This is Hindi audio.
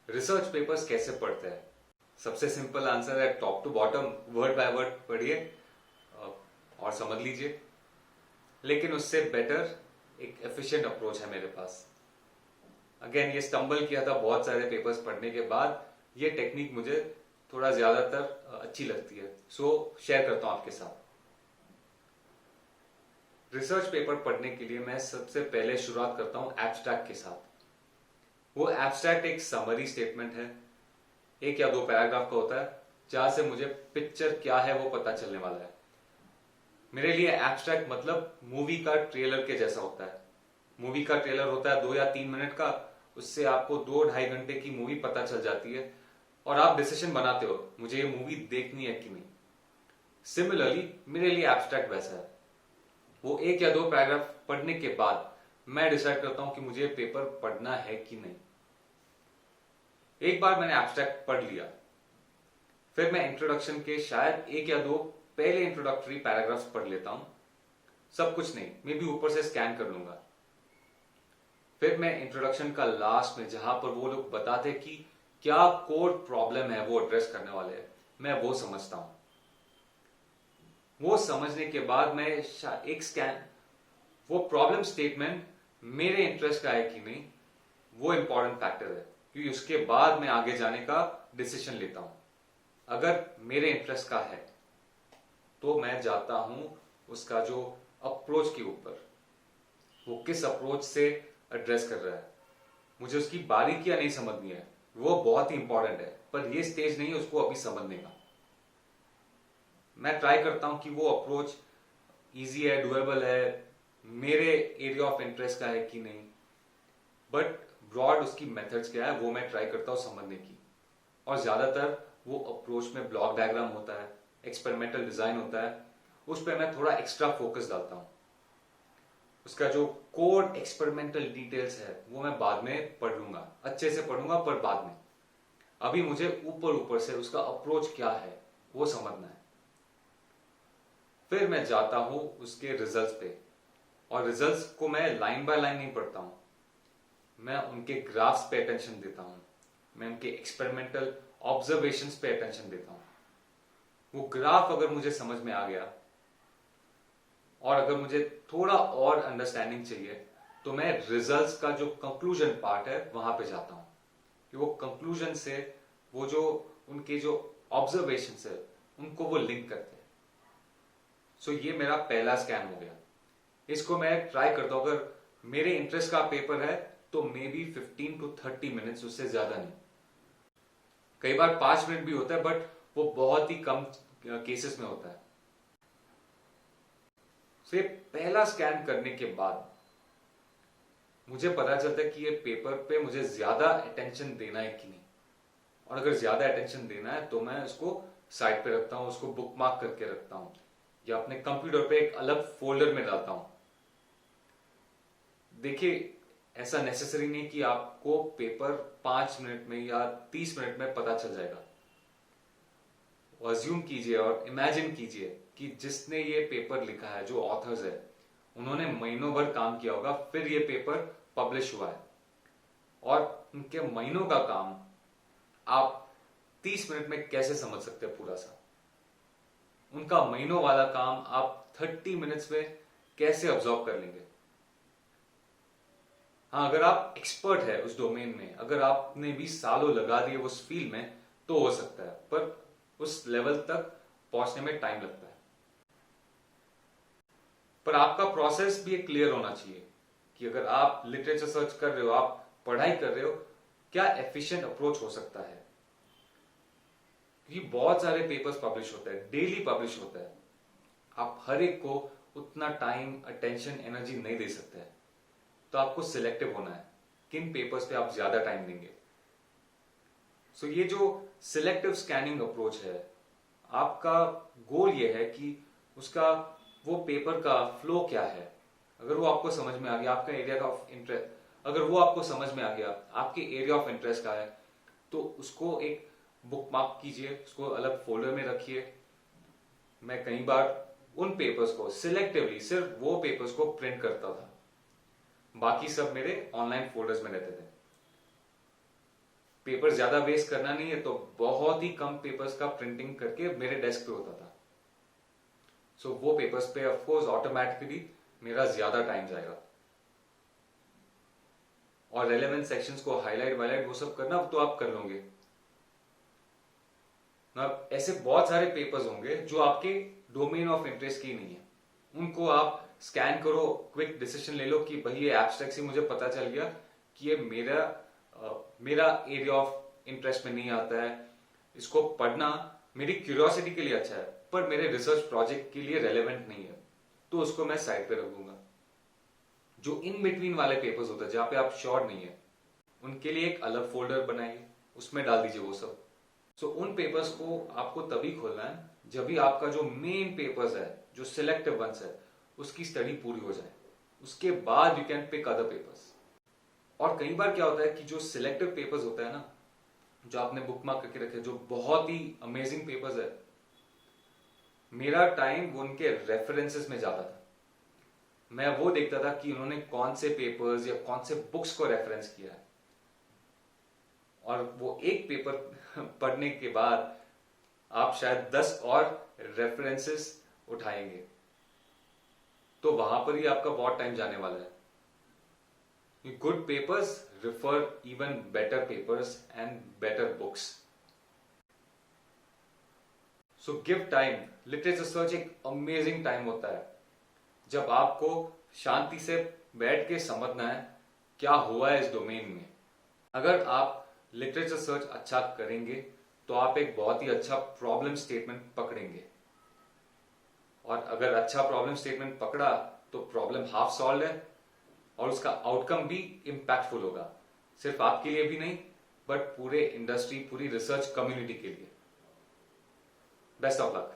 रिसर्च पेपर्स कैसे पढ़ते हैं? सबसे सिंपल आंसर है top to bottom, word by word पढ़िए और समझ लीजिए। लेकिन उससे बेटर एक एफिशिएंट अप्रोच है मेरे पास। अगेन ये स्टम्बल किया था बहुत सारे पेपर्स पढ़ने के बाद। ये टेक्निक मुझे थोड़ा ज्यादातर अच्छी लगती है, सो शेयर करता हूं आपके साथ। रिसर्च पेपर पढ़ने के लिए मैं सबसे पहले शुरुआत करता हूं एब्स्ट्रैक्ट के साथ। वो एब्स्ट्रैक्ट एक समरी स्टेटमेंट है, एक या दो पैराग्राफ का होता है, जहां से मुझे पिक्चर क्या है वो पता चलने वाला है। मेरे लिए एब्स्ट्रैक्ट मतलब मूवी का ट्रेलर के जैसा होता है। मूवी का ट्रेलर होता है 2 या 3 मिनट का, उससे आपको 2-2.5 घंटे की मूवी पता चल जाती है और आप डिसीजन बनाते हो मुझे ये मूवी देखनी है कि नहीं। सिमिलरली मेरे लिए एब्स्ट्रैक्ट वैसा है। वो एक या दो पैराग्राफ पढ़ने के बाद मैं डिसाइड करता हूं कि मुझे पेपर पढ़ना है कि नहीं। एक बार मैंने एब्स्ट्रैक्ट पढ़ लिया, फिर मैं इंट्रोडक्शन के शायद एक या दो पहले इंट्रोडक्टरी पैराग्राफ्स पढ़ लेता हूं। सब कुछ नहीं, मे बी ऊपर से स्कैन कर लूंगा। फिर मैं इंट्रोडक्शन का लास्ट में जहां पर वो लोग बताते कि क्या कोर प्रॉब्लम है वो एड्रेस करने वाले हैं, मैं वो समझता हूं। वो समझने के बाद मैं एक स्कैन, वो प्रॉब्लम स्टेटमेंट मेरे इंटरेस्ट का है कि नहीं वो इंपॉर्टेंट फैक्टर है, क्योंकि उसके बाद मैं आगे जाने का डिसीजन लेता हूं। अगर मेरे इंटरेस्ट का है तो मैं जाता हूं उसका जो अप्रोच के ऊपर, वो किस अप्रोच से एड्रेस कर रहा है। मुझे उसकी बारीकियां नहीं समझनी है, वो बहुत ही इंपॉर्टेंट है, पर ये स्टेज नहीं है उसको अभी समझने का। मैं ट्राई करता हूं कि वो अप्रोच इजी है, डुएबल है, मेरे एरिया ऑफ इंटरेस्ट का है कि नहीं, बट ब्रॉड उसकी मेथड्स क्या है वो मैं ट्राई करता हूं समझने की। और ज्यादातर वो अप्रोच में ब्लॉक डायग्राम होता है, एक्सपेरिमेंटल डिजाइन होता है, उस पर मैं थोड़ा एक्स्ट्रा फोकस डालता हूं। उसका जो कोड एक्सपेरिमेंटल डिटेल्स है वो मैं बाद में पढ़ लूंगा, अच्छे से पढ़ूंगा, पर बाद में। अभी मुझे ऊपर ऊपर से उसका अप्रोच क्या है वो समझना है। फिर मैं जाता हूं उसके रिजल्ट्स पे, और रिजल्ट्स को मैं लाइन बाय लाइन नहीं पढ़ता हूं, मैं उनके ग्राफ्स पे अटेंशन देता हूं, मैं उनके एक्सपेरिमेंटल ऑब्जर्वेशंस पे अटेंशन देता हूं। वो ग्राफ अगर मुझे समझ में आ गया और अगर मुझे थोड़ा और अंडरस्टैंडिंग चाहिए तो मैं रिजल्ट्स का जो कंक्लूजन पार्ट है वहां पे जाता हूं, कि वो कंक्लूजन से वो जो उनके जो ऑब्जर्वेशंस है उनको वो लिंक करते हैं। सो ये मेरा पहला स्कैन हो गया। इसको मैं ट्राई करता हूं, अगर मेरे इंटरेस्ट का पेपर है तो मे बी 15 to 30 मिनट्स, उससे ज्यादा नहीं। कई बार 5 मिनट भी होता है, बट वो बहुत ही कम केसेस में होता है। सो ये पहला स्कैन करने के बाद मुझे पता चलता है कि ये पेपर पे मुझे ज्यादा अटेंशन देना है कि नहीं। और अगर ज्यादा अटेंशन देना है तो मैं उसको साइड पे रखता हूं, उसको बुकमार्क करके रखता हूं, या अपने कंप्यूटर पे एक अलग फोल्डर में डालता हूं। देखिए, ऐसा नेसेसरी नहीं कि आपको पेपर 5 मिनट में या 30 मिनट में पता चल जाएगा। अज्यूम कीजिए और इमेजिन कीजिए कि जिसने ये पेपर लिखा है, जो ऑथर्स है, उन्होंने महीनों भर काम किया होगा, फिर ये पेपर पब्लिश हुआ है। और उनके महीनों का काम आप 30 मिनट में कैसे समझ सकते हैं पूरा सा? उनका महीनों वाला काम आप 30 मिनट्स में कैसे ऑब्जॉर्व कर लेंगे? हाँ, अगर आप एक्सपर्ट है उस डोमेन में, अगर आपने भी सालों लगा दिए उस फील्ड में, तो हो सकता है, पर उस लेवल तक पहुंचने में टाइम लगता है। पर आपका प्रोसेस भी क्लियर होना चाहिए कि अगर आप लिटरेचर सर्च कर रहे हो, आप पढ़ाई कर रहे हो, क्या एफिशिएंट अप्रोच हो सकता है? क्योंकि बहुत सारे पेपर्स पब्लिश होते हैं, डेली पब्लिश होता है, आप हर एक को उतना टाइम, अटेंशन, एनर्जी नहीं दे सकते हैं। तो आपको सिलेक्टिव होना है किन पेपर्स पे आप ज्यादा टाइम देंगे। सो ये जो सिलेक्टिव स्कैनिंग अप्रोच है, आपका गोल ये है कि उसका वो पेपर का फ्लो क्या है, अगर वो आपको समझ में आ गया, आपका एरिया ऑफ इंटरेस्ट अगर वो आपको समझ में आ गया, आपके एरिया ऑफ इंटरेस्ट का है, तो उसको एक बुकमार्क कीजिए, उसको अलग फोल्डर में रखिए। मैं कई बार उन पेपर्स को सिलेक्टिवली सिर्फ वो पेपर्स को प्रिंट करता था, बाकी सब मेरे ऑनलाइन फोल्डर्स में रहते थे। पेपर ज्यादा वेस्ट करना नहीं है तो बहुत ही कम पेपर्स का प्रिंटिंग करके मेरे डेस्क पे होता था। सो वो पेपर्स पे ऑफकोर्स ऑटोमेटिकली मेरा ज्यादा टाइम जाएगा। और रेलेवेंट सेक्शंस को हाईलाइट वाईलाइट वो सब करना तो आप कर लोगे। अब ऐसे बहुत सारे पेपर्स होंगे जो आपके डोमेन ऑफ इंटरेस्ट की नहीं है, उनको आप स्कैन करो, क्विक डिसीजन ले लो कि भाई ये एब्स्ट्रैक्ट से मुझे पता चल गया कि ये मेरा एरिया ऑफ इंटरेस्ट में नहीं आता है, इसको पढ़ना मेरी क्यूरियोसिटी के लिए अच्छा है पर मेरे रिसर्च प्रोजेक्ट के लिए रेलेवेंट नहीं है, तो उसको मैं साइड पे रख दूंगा। जो इन बिटवीन वाले पेपर्स होते हैं जहां पे आप श्योर नहीं है, उनके लिए एक अलग फोल्डर बनाइए, उसमें डाल दीजिए वो सब। सो उन पेपर्स को आपको तभी खोलना है जब भी आपका जो मेन पेपर्स है, जो सिलेक्टिव वंस है, उसकी स्टडी पूरी हो जाए, उसके बाद you can pick other papers. और कई बार क्या होता है कि जो सिलेक्टिव पेपर्स होता है ना, जो आपने बुक मार्क करके रखे, जो बहुत ही अमेजिंग पेपर्स है, मेरा टाइम वो उनके रेफरेंसेस में जाता था। मैं वो देखता था कि उन्होंने कौन से पेपर्स या कौन से बुक्स को रेफरेंस किया है, और वो एक पेपर पढ़ने के बाद आप शायद 10 और रेफरेंसेस उठाएंगे, तो वहां पर ही आपका बहुत टाइम जाने वाला है। Good papers refer even better papers and better books. So give time. Literature search एक अमेजिंग टाइम होता है जब आपको शांति से बैठ के समझना है क्या हुआ है इस डोमेन में। अगर आप लिटरेचर सर्च अच्छा करेंगे तो आप एक बहुत ही अच्छा प्रॉब्लम स्टेटमेंट पकड़ेंगे, और अगर अच्छा प्रॉब्लम स्टेटमेंट पकड़ा तो प्रॉब्लम हाफ सॉल्व है और उसका आउटकम भी इंपैक्टफुल होगा, सिर्फ आपके लिए भी नहीं बट पूरे इंडस्ट्री, पूरी रिसर्च कम्युनिटी के लिए। Best of luck.